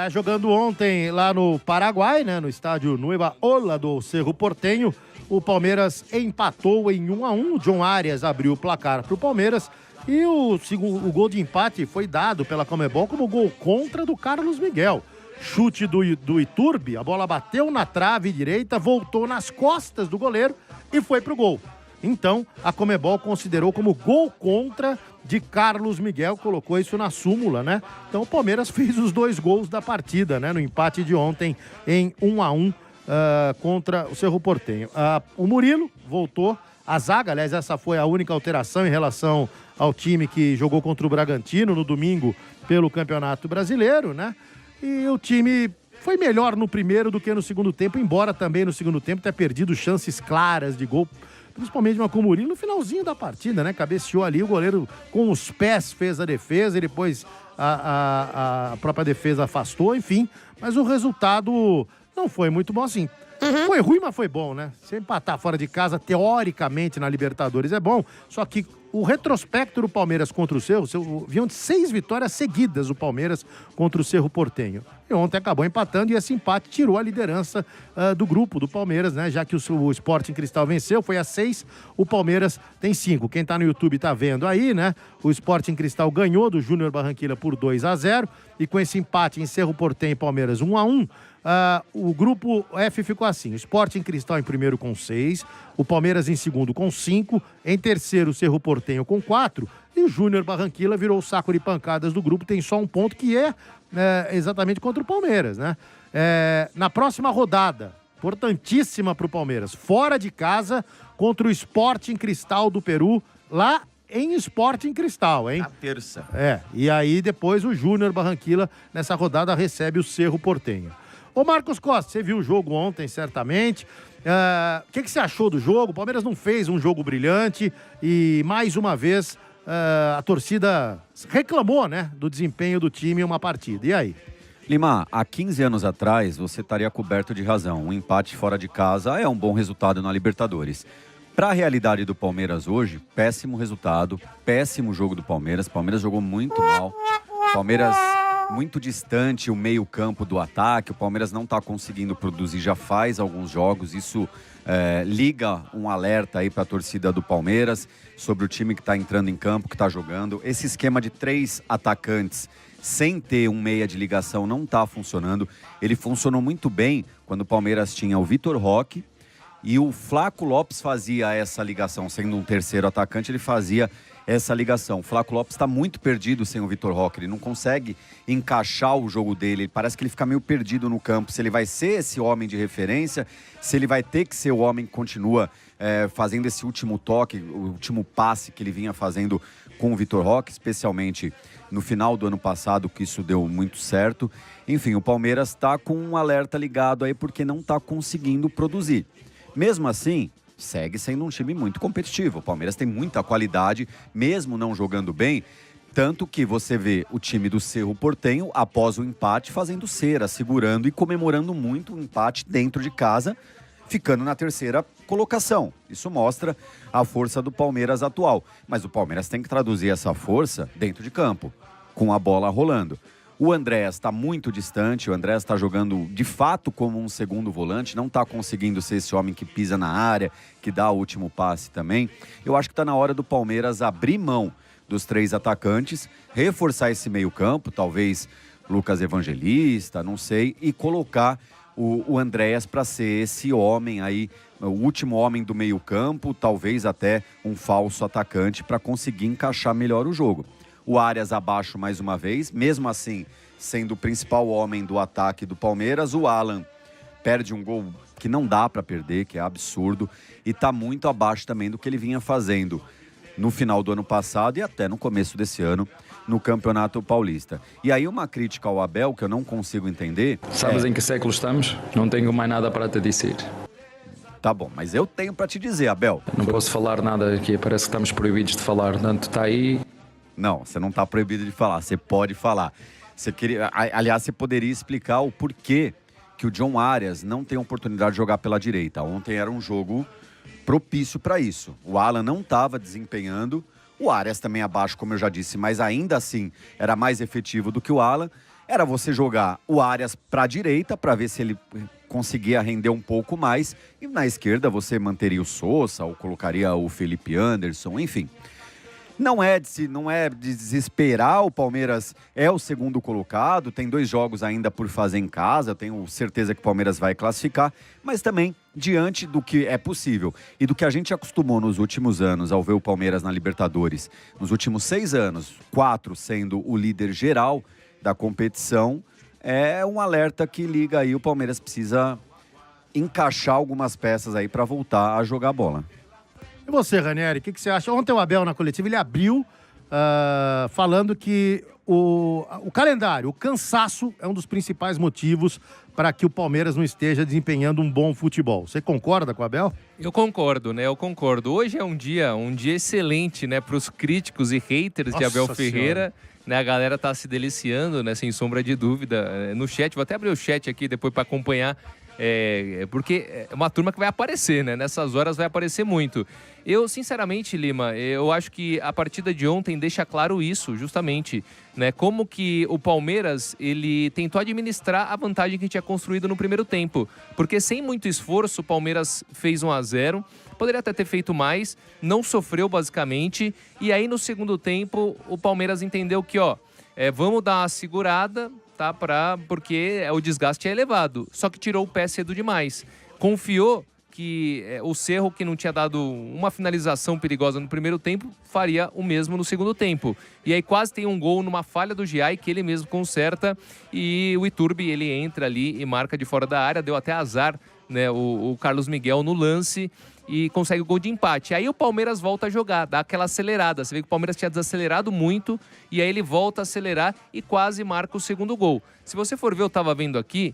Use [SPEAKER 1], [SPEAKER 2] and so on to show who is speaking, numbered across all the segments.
[SPEAKER 1] Jogando ontem lá no Paraguai, né, no estádio Nueva Ola do Cerro Porteño, o Palmeiras empatou em 1-1. O John Arias abriu o placar para o Palmeiras e o gol de empate foi dado pela Conmebol como gol contra do Carlos Miguel. Chute do Iturbe, a bola bateu na trave direita, voltou nas costas do goleiro e foi pro gol. Então, a Conmebol considerou como gol contra de Carlos Miguel, colocou isso na súmula, né? Então, o Palmeiras fez os 2 gols da partida, né? No empate de ontem em 1-1 contra o Cerro Porteño. O Murilo voltou à zaga, aliás, essa foi a única alteração em relação ao time que jogou contra o Bragantino no domingo pelo Campeonato Brasileiro, né? E o time foi melhor no primeiro do que no segundo tempo, embora também no segundo tempo tenha perdido chances claras de gol, principalmente uma com o Murilo no finalzinho da partida, né? Cabeceou ali, o goleiro com os pés fez a defesa e depois a própria defesa afastou, enfim. Mas o resultado não foi muito bom assim. Foi ruim, mas foi bom, né? Se empatar fora de casa, teoricamente, na Libertadores é bom. Só que o retrospecto do Palmeiras contra o Cerro, viam de 6 vitórias seguidas o Palmeiras contra o Cerro Porteño. E ontem acabou empatando e esse empate tirou a liderança do grupo do Palmeiras, né? Já que o Sporting Cristal venceu, foi a 6, o Palmeiras tem 5. Quem tá no YouTube tá vendo aí, né? O Sporting Cristal ganhou do Júnior Barranquilla por 2-0 e com esse empate em Cerro Porteño e Palmeiras 1-1, o grupo F ficou assim: o Sporting Cristal em primeiro com 6, o Palmeiras em segundo com 5, em terceiro o Cerro Porteño com 4 e o Júnior Barranquilla virou o saco de pancadas do grupo, tem só um ponto que é exatamente contra o Palmeiras, né? Na próxima rodada, importantíssima para o Palmeiras, fora de casa contra o Sporting Cristal do Peru, lá em Sporting Cristal, hein?
[SPEAKER 2] Na terça.
[SPEAKER 1] E aí depois o Júnior Barranquilla nessa rodada recebe o Cerro Porteño. Ô Marcos Costa, você viu o jogo ontem, certamente. O que você achou do jogo? O Palmeiras não fez um jogo brilhante e, mais uma vez, a torcida reclamou, né, do desempenho do time em uma partida. E aí?
[SPEAKER 3] Lima, há 15 anos atrás, você estaria coberto de razão. Um empate fora de casa é um bom resultado na Libertadores. Para a realidade do Palmeiras hoje, péssimo resultado, péssimo jogo do Palmeiras. O Palmeiras jogou muito mal. Palmeiras muito distante, o meio-campo do ataque. O Palmeiras não está conseguindo produzir já faz alguns jogos. Isso liga um alerta aí para a torcida do Palmeiras sobre o time que está entrando em campo, que está jogando. Esse esquema de 3 atacantes sem ter um meia de ligação não está funcionando. Ele funcionou muito bem quando o Palmeiras tinha o Vitor Roque e o Flaco Lopes fazia essa ligação. Sendo um terceiro atacante, ele fazia essa ligação. O Flaco Lopes está muito perdido sem o Vitor Roque, ele não consegue encaixar o jogo dele, parece que ele fica meio perdido no campo, se ele vai ser esse homem de referência, se ele vai ter que ser o homem que continua fazendo esse último toque, o último passe que ele vinha fazendo com o Vitor Roque, especialmente no final do ano passado, que isso deu muito certo. Enfim, o Palmeiras está com um alerta ligado aí porque não está conseguindo produzir. Mesmo assim, segue sendo um time muito competitivo. O Palmeiras tem muita qualidade, mesmo não jogando bem. Tanto que você vê o time do Cerro Porteño, após o empate, fazendo cera, segurando e comemorando muito o empate dentro de casa, ficando na terceira colocação. Isso mostra a força do Palmeiras atual. Mas o Palmeiras tem que traduzir essa força dentro de campo, com a bola rolando. O Andréas está muito distante, o Andréas está jogando de fato como um segundo volante, não está conseguindo ser esse homem que pisa na área, que dá o último passe também. Eu acho que está na hora do Palmeiras abrir mão dos 3 atacantes, reforçar esse meio-campo, talvez Lucas Evangelista, não sei, e colocar o Andréas para ser esse homem aí, o último homem do meio-campo, talvez até um falso atacante para conseguir encaixar melhor o jogo. O Arias abaixo mais uma vez, mesmo assim, sendo o principal homem do ataque do Palmeiras. O Alan perde um gol que não dá para perder, que é absurdo, e está muito abaixo também do que ele vinha fazendo no final do ano passado e até no começo desse ano no Campeonato Paulista. E aí uma crítica ao Abel que eu não consigo entender.
[SPEAKER 4] Sabes em que século estamos? Não tenho mais nada para te dizer.
[SPEAKER 3] Tá bom, mas eu tenho para te dizer, Abel.
[SPEAKER 4] Não posso falar nada aqui, parece que estamos proibidos de falar. Tanto está aí.
[SPEAKER 3] Não, você não está proibido de falar, você pode falar. Aliás, você poderia explicar o porquê que o John Arias não tem oportunidade de jogar pela direita. Ontem era um jogo propício para isso. O Alan não estava desempenhando, o Arias também abaixo, como eu já disse, mas ainda assim era mais efetivo do que o Alan. era você jogar o Arias para a direita para ver se ele conseguia render um pouco mais, e na esquerda você manteria o Sousa ou colocaria o Felipe Anderson, enfim. Não é de desesperar, o Palmeiras é o segundo colocado, tem 2 jogos ainda por fazer em casa, tenho certeza que o Palmeiras vai classificar, mas também diante do que é possível e do que a gente acostumou nos últimos anos ao ver o Palmeiras na Libertadores, nos últimos 6 anos, 4 sendo o líder geral da competição, é um alerta que liga aí, o Palmeiras precisa encaixar algumas peças aí para voltar a jogar bola.
[SPEAKER 1] E você, Ranieri, o que você acha? Ontem o Abel, na coletiva, ele abriu falando que o calendário, o cansaço é um dos principais motivos para que o Palmeiras não esteja desempenhando um bom futebol. Você concorda com o Abel?
[SPEAKER 2] Eu concordo, né? Eu concordo. Hoje é um dia excelente, né, para os críticos e haters de Abel Ferreira. Né, a galera tá se deliciando, né, sem sombra de dúvida. No chat, vou até abrir o chat aqui depois para acompanhar. Porque é uma turma que vai aparecer, né? Nessas horas vai aparecer muito. Eu, sinceramente, Lima, eu acho que a partida de ontem deixa claro isso, justamente, né? Como que o Palmeiras, ele tentou administrar a vantagem que tinha construído no primeiro tempo. Porque sem muito esforço, o Palmeiras fez 1-0, poderia até ter feito mais, não sofreu basicamente, e aí no segundo tempo o Palmeiras entendeu que, vamos dar uma segurada, tá? Porque o desgaste é elevado. Só que tirou o pé cedo demais. Confiou que o Cerro, que não tinha dado uma finalização perigosa no primeiro tempo, faria o mesmo no segundo tempo. E aí quase tem um gol numa falha do Giai, que ele mesmo conserta, e o Iturbe, ele entra ali e marca de fora da área, deu até azar, né, o Carlos Miguel no lance, e consegue o gol de empate. Aí o Palmeiras volta a jogar, dá aquela acelerada. Você vê que o Palmeiras tinha desacelerado muito, e aí ele volta a acelerar e quase marca o segundo gol. Se você for ver, eu estava vendo aqui,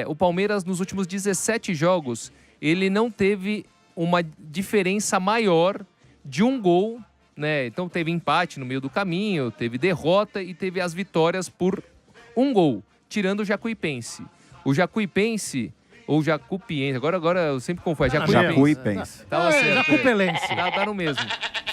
[SPEAKER 2] o Palmeiras nos últimos 17 jogos, ele não teve uma diferença maior de um gol, né? Então teve empate no meio do caminho, teve derrota e teve as vitórias por um gol, tirando o Jacuipense. O Jacuipense, ou Jacupiense, agora eu sempre confundo,
[SPEAKER 3] Jacuipense.
[SPEAKER 1] Jacupelense.
[SPEAKER 2] Tá no mesmo.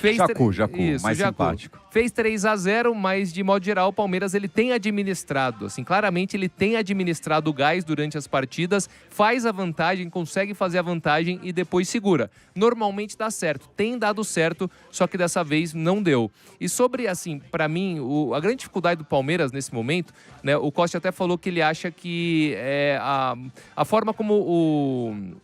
[SPEAKER 3] Jacu,
[SPEAKER 2] isso,
[SPEAKER 3] mais
[SPEAKER 2] Jacu.
[SPEAKER 3] simpático.
[SPEAKER 2] Fez 3-0, mas de modo geral o Palmeiras ele tem administrado, assim, claramente ele tem administrado o gás durante as partidas, faz a vantagem, consegue fazer a vantagem e depois segura. Normalmente dá certo, tem dado certo, só que dessa vez não deu. E sobre, assim, pra mim, a grande dificuldade do Palmeiras nesse momento, né, o Costa até falou que ele acha que a forma como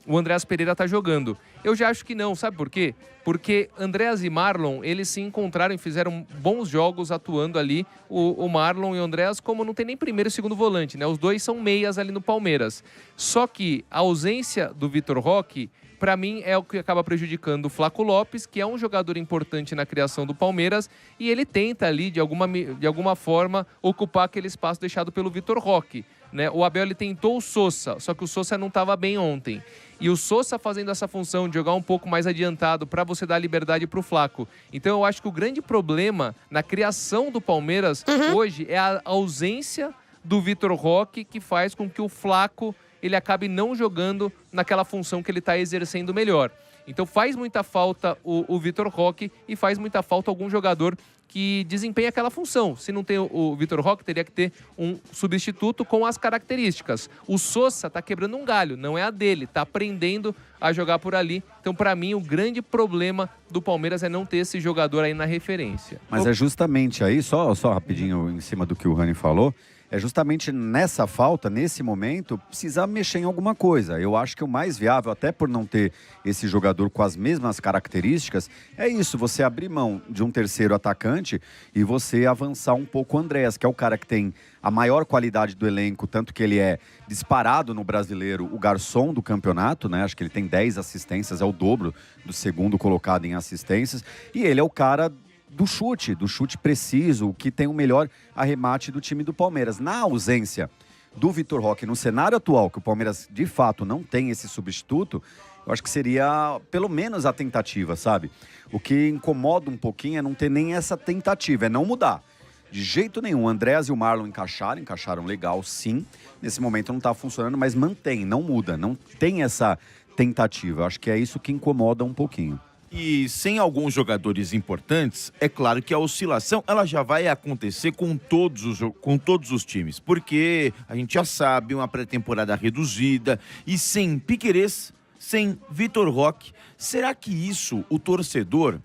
[SPEAKER 2] o Andreas Pereira tá jogando. Eu já acho que não, sabe por quê? Porque Andreas e Marlon, eles se encontraram e fizeram bons jogos atuando ali, o Marlon e o Andreas, como não tem nem primeiro e segundo volante, né? Os dois são meias ali no Palmeiras. Só que a ausência do Vitor Roque, para mim, é o que acaba prejudicando o Flaco Lopes, que é um jogador importante na criação do Palmeiras, e ele tenta ali, de alguma forma, ocupar aquele espaço deixado pelo Vitor Roque. Né? O Abel ele tentou o Sousa, só que o Sousa não estava bem ontem. E o Sousa fazendo essa função de jogar um pouco mais adiantado para você dar liberdade para o Flaco. Então eu acho que o grande problema na criação do Palmeiras hoje é a ausência do Vitor Roque, que faz com que o Flaco ele acabe não jogando naquela função que ele está exercendo melhor. Então faz muita falta o Vitor Roque e faz muita falta algum jogador que desempenha aquela função. Se não tem o Vitor Roque, teria que ter um substituto com as características. O Sousa tá quebrando um galho, não é a dele, tá aprendendo a jogar por ali. Então, para mim, o grande problema do Palmeiras é não ter esse jogador aí na referência.
[SPEAKER 3] Mas é justamente aí, só rapidinho em cima do que o Rani falou, é justamente nessa falta, nesse momento, precisar mexer em alguma coisa. Eu acho que o mais viável, até por não ter esse jogador com as mesmas características, é isso, você abrir mão de um terceiro atacante e você avançar um pouco o Andreas, que é o cara que tem a maior qualidade do elenco, tanto que ele é disparado no Brasileiro, o garçom do campeonato, né? Acho que ele tem 10 assistências, é o dobro do segundo colocado em assistências, e ele é o cara do chute preciso, que tem o melhor arremate do time do Palmeiras. Na ausência do Vitor Roque, no cenário atual, que o Palmeiras de fato não tem esse substituto, eu acho que seria pelo menos a tentativa, sabe? O que incomoda um pouquinho é não ter nem essa tentativa, é não mudar. De jeito nenhum, o Andreas e o Marlon encaixaram legal, sim. Nesse momento não está funcionando, mas mantém, não muda, não tem essa tentativa. Eu acho que é isso que incomoda um pouquinho.
[SPEAKER 5] E sem alguns jogadores importantes, é claro que a oscilação ela já vai acontecer com todos os times, porque a gente já sabe, uma pré-temporada reduzida e sem Piquerez, sem Vitor Roque. Será que isso, o torcedor,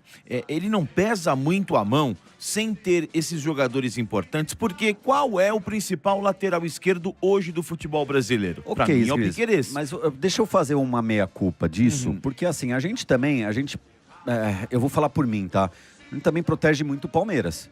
[SPEAKER 5] ele não pesa muito a mão sem ter esses jogadores importantes? Porque qual é o principal lateral esquerdo hoje do futebol brasileiro? Pra mim é o Piquerez.
[SPEAKER 3] Mas deixa eu fazer uma meia-culpa disso, porque assim, a gente também, eu vou falar por mim, tá? A gente também protege muito o Palmeiras.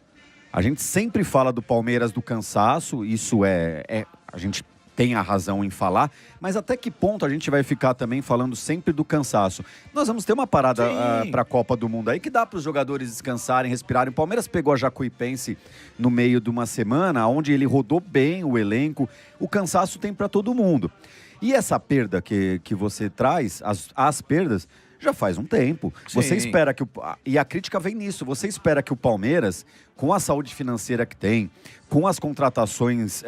[SPEAKER 3] A gente sempre fala do Palmeiras do cansaço, isso a gente tem a razão em falar, mas até que ponto a gente vai ficar também falando sempre do cansaço? Nós vamos ter uma parada para a Copa do Mundo aí que dá para os jogadores descansarem, respirarem. O Palmeiras pegou a Jacuipense no meio de uma semana, onde ele rodou bem o elenco. O cansaço tem para todo mundo. E essa perda que você traz, as perdas, já faz um tempo.
[SPEAKER 5] Sim.
[SPEAKER 3] Você espera que e a crítica vem nisso. Você espera que o Palmeiras, com a saúde financeira que tem, com as contratações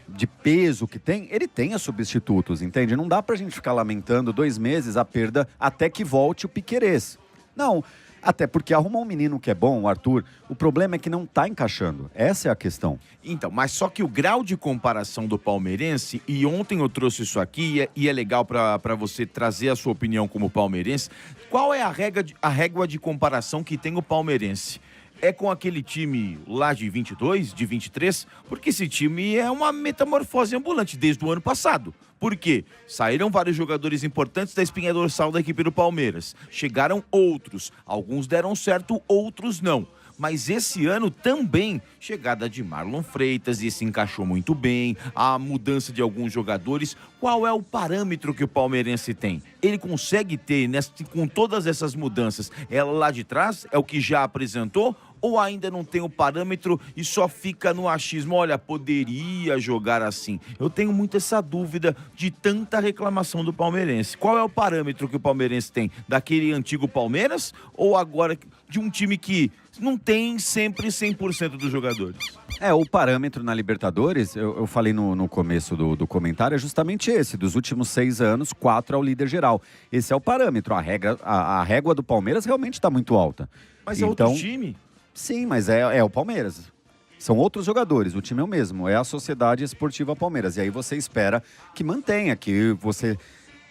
[SPEAKER 3] de peso que tem, ele tenha substitutos, entende? Não dá pra gente ficar lamentando 2 meses a perda até que volte o Piquerez. Não, até porque arrumar um menino que é bom, o Arthur, o problema é que não tá encaixando. Essa é a questão.
[SPEAKER 5] Então, mas só que o grau de comparação do palmeirense, e ontem eu trouxe isso aqui, e é legal para você trazer a sua opinião como palmeirense, qual é a régua de comparação que tem o palmeirense? É com aquele time lá de 22, de 23, porque esse time é uma metamorfose ambulante desde o ano passado. Por quê? Saíram vários jogadores importantes da espinha dorsal da equipe do Palmeiras. Chegaram outros, alguns deram certo, outros não. Mas esse ano também, chegada de Marlon Freitas, e se encaixou muito bem, a mudança de alguns jogadores. Qual é o parâmetro que o palmeirense tem? Ele consegue ter, com todas essas mudanças, ela lá de trás, é o que já apresentou? Ou ainda não tem o parâmetro e só fica no achismo? Olha, poderia jogar assim. Eu tenho muito essa dúvida de tanta reclamação do palmeirense. Qual é o parâmetro que o palmeirense tem? Daquele antigo Palmeiras ou agora de um time que não tem sempre 100% dos jogadores?
[SPEAKER 3] O parâmetro na Libertadores, eu falei no começo do comentário, é justamente esse. Dos últimos 6 anos, 4 é o líder geral. Esse é o parâmetro. A régua do Palmeiras realmente está muito alta.
[SPEAKER 5] Mas é outro time?
[SPEAKER 3] Sim, mas é o Palmeiras. São outros jogadores, o time é o mesmo. É a Sociedade Esportiva Palmeiras. E aí você espera que mantenha, que você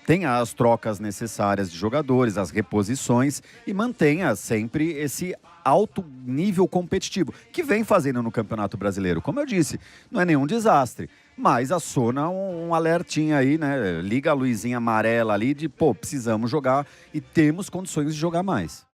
[SPEAKER 3] tenha as trocas necessárias de jogadores, as reposições e mantenha sempre esse alto nível competitivo, que vem fazendo no Campeonato Brasileiro. Como eu disse, não é nenhum desastre, mas aciona um alertinho aí, né? Liga a luzinha amarela ali de, precisamos jogar e temos condições de jogar mais.